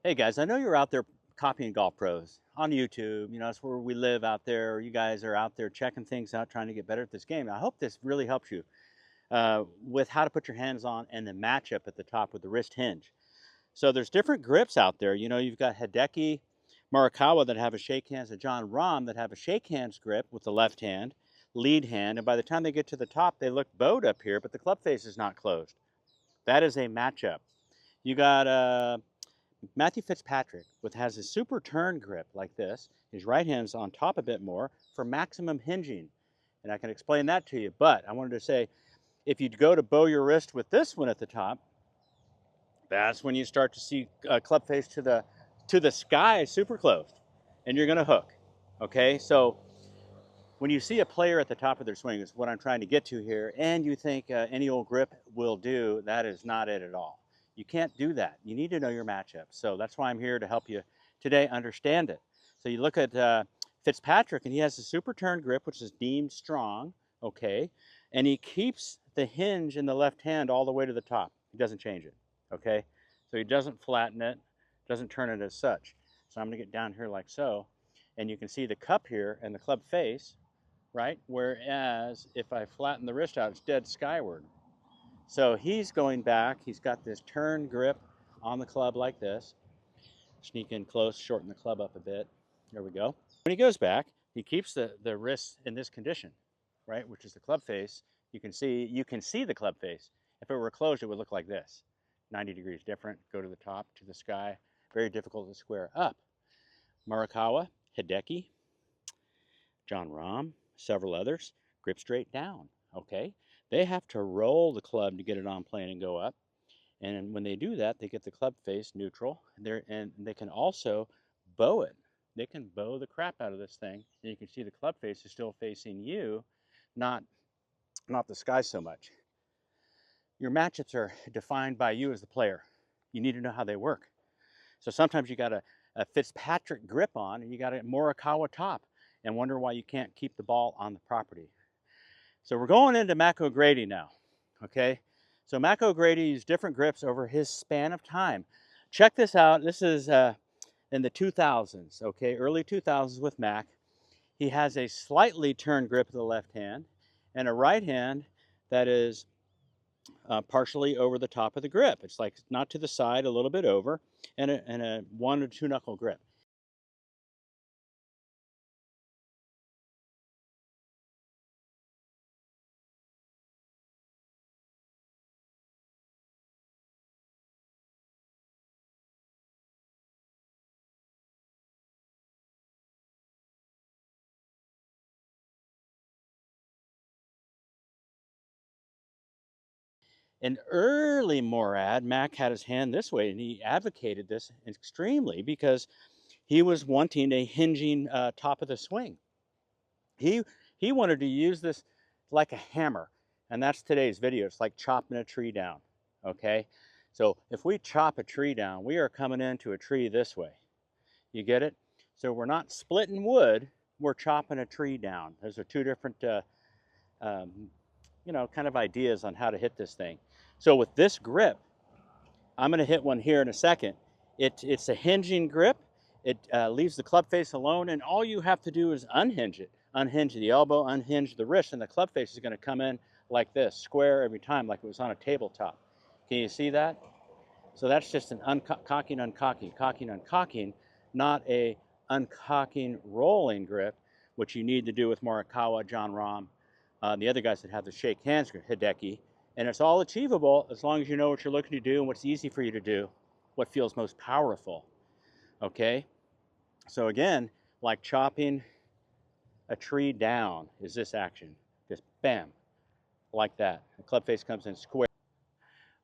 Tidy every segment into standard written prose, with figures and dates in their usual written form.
Hey guys, I know you're out there copying golf pros on YouTube. You know, that's where we live out there. You guys are out there checking things out, trying to get better at this game. I hope this really helps you with how to put your hands on and the matchup at the top with the wrist hinge. So there's different grips out there. You know, you've got Hideki, Morikawa that have a shake hands, and John Rahm that have a shake hands grip with the left hand, lead hand, and by the time they get to the top, they look bowed up here, but the club face is not closed. That is a matchup. You got Matthew Fitzpatrick has a super turn grip like this. His right hand's on top a bit more for maximum hinging. And I can explain that to you. But I wanted to say, if you go to bow your wrist with this one at the top, that's when you start to see club face to the sky super closed. And you're going to hook. Okay, so when you see a player at the top of their swing, is what I'm trying to get to here, and you think any old grip will do, that is not it at all. You can't do that. You need to know your matchup. So that's why I'm here to help you today understand it. So you look at Fitzpatrick, and he has a super turn grip, which is deemed strong, okay? And he keeps the hinge in the left hand all the way to the top. He doesn't change it, okay? So he doesn't flatten it, doesn't turn it as such. So I'm gonna get down here like so, and you can see the cup here and the club face, right? Whereas if I flatten the wrist out, it's dead skyward. So he's going back. He's got this turn grip on the club like this. Sneak in close, shorten the club up a bit. There we go. When he goes back, he keeps the wrist in this condition, right? Which is the club face. You can see the club face. If it were closed, it would look like this. 90 degrees different. Go to the top, to the sky. Very difficult to square up. Morikawa, Hideki, John Rahm, several others, grip straight down, okay? They have to roll the club to get it on plane and go up. And when they do that, they get the club face neutral. And they can also bow it. They can bow the crap out of this thing. And you can see the club face is still facing you, not, not the sky so much. Your matchups are defined by you as the player. You need to know how they work. So sometimes you got a Fitzpatrick grip on and you got a Morikawa top and wonder why you can't keep the ball on the property. So we're going into Mako Grady now, okay? So Mako Grady used different grips over his span of time. Check this out. This is in the 2000s, okay? Early 2000s with Mac. He has a slightly turned grip of the left hand and a right hand that is partially over the top of the grip. It's like not to the side, a little bit over, and a 1 or 2 knuckle grip. In early MORAD, Mac had his hand this way, and he advocated this extremely because he was wanting a hinging top of the swing. He, he wanted to use this like a hammer, and that's today's video. It's like chopping a tree down, okay? So if we chop a tree down, we are coming into a tree this way. You get it? So we're not splitting wood, we're chopping a tree down. Those are two different um, you know, kind of ideas on how to hit this thing. So with this grip, I'm going to hit one here in a second. It's a hinging grip. It leaves the club face alone, and all you have to do is unhinge it. Unhinge the elbow, unhinge the wrist, and the club face is going to come in like this, square every time, like it was on a tabletop. Can you see that? So that's just an uncocking, uncocking, cocking, uncocking, not a uncocking rolling grip, which you need to do with Morikawa, John Rahm, the other guys that have the shake hands grip, Hideki. And it's all achievable as long as you know what you're looking to do and what's easy for you to do, what feels most powerful, okay? So again, like chopping a tree down is this action. Just bam, like that. The club face comes in square.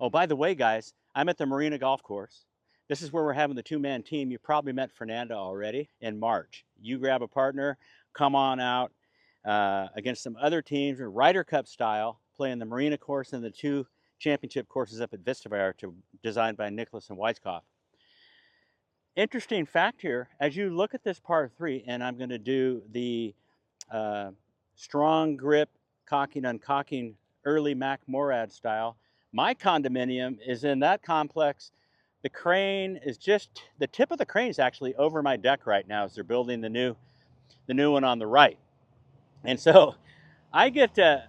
Oh, by the way, guys, I'm at the Marina golf course. This is where we're having the two-man team. You probably met Fernanda already in March. You grab a partner, come on out against some other teams, Ryder Cup style, playing the Marina course and the two championship courses up at Vista designed by Nicholas and Weiskopf. Interesting fact here, as you look at this par 3, and I'm going to do the strong grip, cocking, uncocking, early Mac Morad style. My condominium is in that complex. The crane is just, the tip of the crane is actually over my deck right now as they're building the new one on the right. And so I get to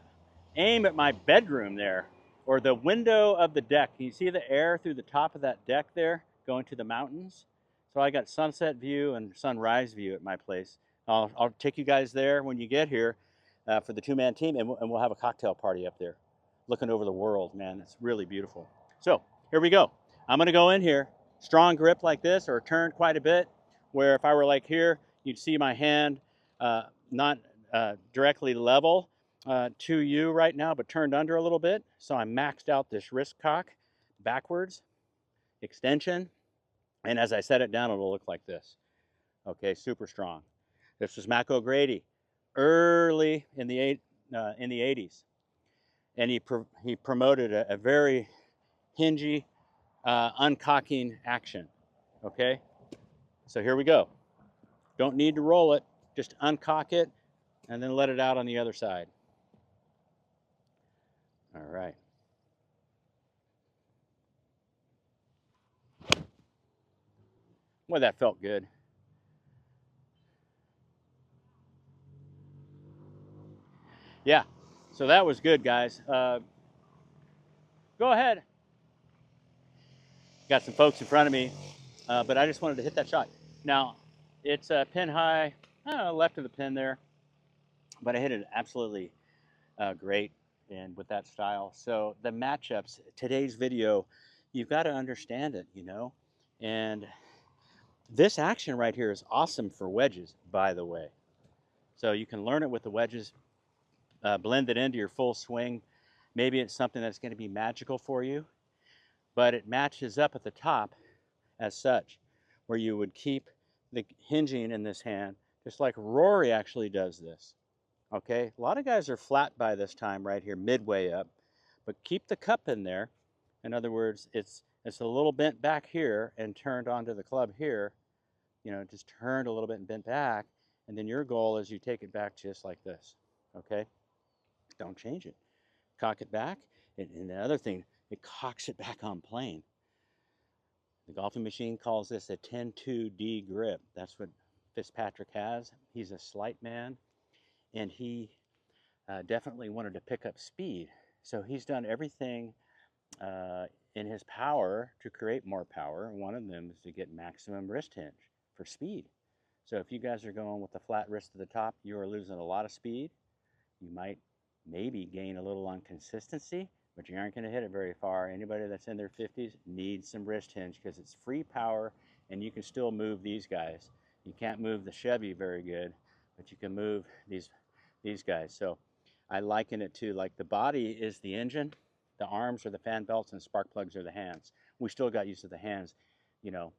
aim at my bedroom there, or the window of the deck. Can you see the air through the top of that deck there going to the mountains? So I got sunset view and sunrise view at my place. I'll take you guys there when you get here for the two-man team, and we'll have a cocktail party up there looking over the world, man. It's really beautiful. So here we go. I'm gonna go in here, strong grip like this, or turned quite a bit, where if I were like here, you'd see my hand not directly level to you right now, but turned under a little bit. So I maxed out this wrist cock backwards, extension, and as I set it down, it'll look like this. Okay, super strong. This was Mako Grady, early in the 80s, and he promoted a very hingy, uncocking action. Okay, so here we go. Don't need to roll it, just uncock it, and then let it out on the other side. All right. Boy, that felt good. Yeah, so that was good, guys. Go ahead. Got some folks in front of me, but I just wanted to hit that shot. Now, it's a pin high, left of the pin there, but I hit it absolutely great and with that style. So the matchups, today's video, you've got to understand it, you know, and this action right here is awesome for wedges, by the way. So you can learn it with the wedges, blend it into your full swing. Maybe it's something that's going to be magical for you, but it matches up at the top as such, where you would keep the hinging in this hand, just like Rory actually does this. Okay, a lot of guys are flat by this time right here, midway up, but keep the cup in there. In other words, it's a little bent back here and turned onto the club here, you know, just turned a little bit and bent back, and then your goal is you take it back just like this. Okay, don't change it. Cock it back, and the other thing, it cocks it back on plane. The golfing machine calls this a 10-2D grip. That's what Fitzpatrick has. He's a slight man, and he definitely wanted to pick up speed. So he's done everything in his power to create more power. One of them is to get maximum wrist hinge for speed. So if you guys are going with the flat wrist to the top, you are losing a lot of speed. You might maybe gain a little on consistency, but you aren't going to hit it very far. Anybody that's in their 50s needs some wrist hinge because it's free power, and you can still move these guys. You can't move the Chevy very good, but you can move these guys. So I liken it to like the body is the engine, the arms are the fan belts, and spark plugs are the hands. We still got used to the hands, you know,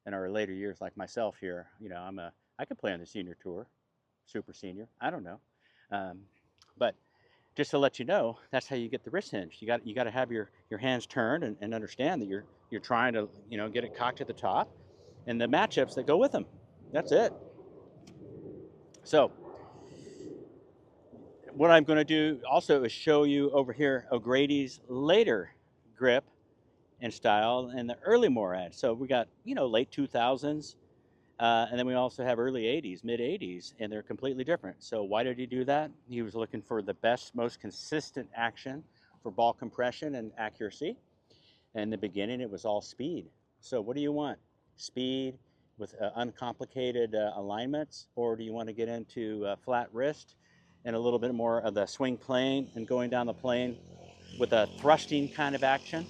in our later years, like myself here. You know, I could play on the senior tour, super senior. I don't know, but just to let you know, that's how you get the wrist hinge. You got to have your hands turned and understand that you're trying to, you know, get it cocked at the top, and the matchups that go with them. That's it. So what I'm going to do also is show you over here O'Grady's later grip and style and the early MORAD. So we got, you know, late 2000s, and then we also have early 80s, mid 80s, and they're completely different. So why did he do that? He was looking for the best, most consistent action for ball compression and accuracy. In the beginning, it was all speed. So what do you want? Speed with uncomplicated alignments, or do you want to get into flat wrist and a little bit more of the swing plane and going down the plane with a thrusting kind of action?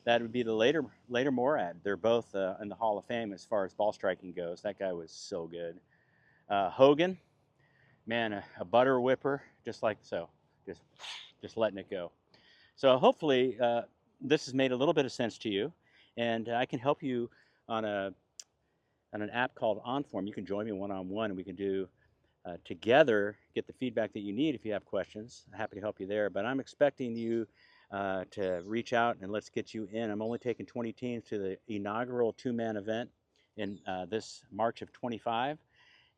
That would be the later MORAD. They're both in the Hall of Fame as far as ball striking goes. That guy was so good. Hogan, man, a butter whipper, just like so, just letting it go. So hopefully this has made a little bit of sense to you, and I can help you on an app called OnForm. You can join me one-on-one, and we can do together, get the feedback that you need if you have questions. I'm happy to help you there, but I'm expecting you to reach out and let's get you in. I'm only taking 20 teams to the inaugural two-man event in this March of 25.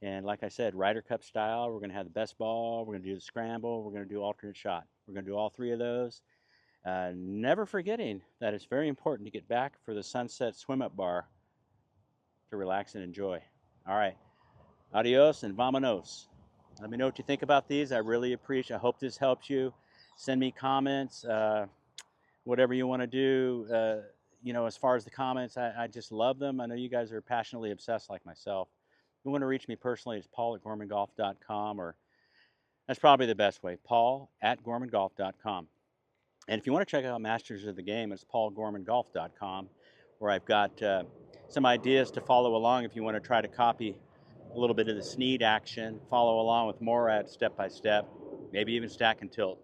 And like I said, Ryder Cup style, we're going to have the best ball, we're going to do the scramble, we're going to do alternate shot. We're going to do all three of those. Never forgetting that it's very important to get back for the sunset swim-up bar to relax and enjoy. All right, adios and vamonos. Let me know what you think about these. I really appreciate. I hope this helps you. Send me comments, whatever you want to do. You know, as far as the comments, I just love them. I know you guys are passionately obsessed like myself. If you want to reach me personally, it's paul@gormangolf.com, or that's probably the best way, paul@gormangolf.com. And if you want to check out Masters of the Game, it's paulgormangolf.com, where I've got some ideas to follow along if you want to try to copy a little bit of the Sneed action, follow along with MORAD step by step, maybe even stack and tilt.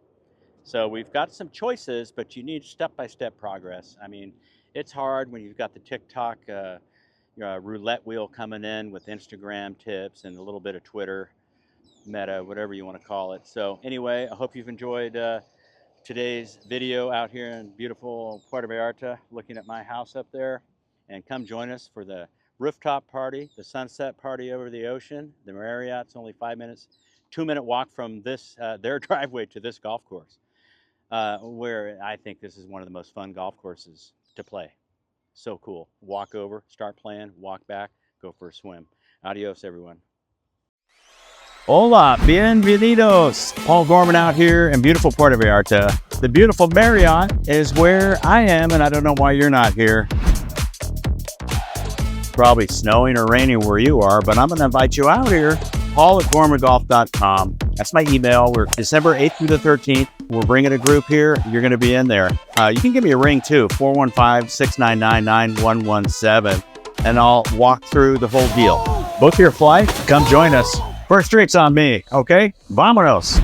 So we've got some choices, but you need step-by-step progress. I mean, it's hard when you've got the TikTok roulette wheel coming in with Instagram tips and a little bit of Twitter, Meta, whatever you want to call it. So anyway, I hope you've enjoyed today's video out here in beautiful Puerto Vallarta, looking at my house up there. And come join us for the rooftop party, the sunset party over the ocean. The Marriott's only 5 minutes, 2-minute walk from this their driveway to this golf course, where I think this is one of the most fun golf courses to play. So cool. Walk over, start playing, walk back, go for a swim. Adios, everyone. Hola, bienvenidos. Paul Gorman out here in beautiful Puerto Vallarta. The beautiful Marriott is where I am, and I don't know why you're not here. Probably snowing or raining where you are, but I'm going to invite you out here. paul@gormangolf.com. That's my email. We're December 8th through the 13th. We're bringing a group here. You're going to be in there. You can give me a ring too, 415-699-9117, and I'll walk through the whole deal. Book your flight. Come join us. First drink's on me, okay? Vamonos.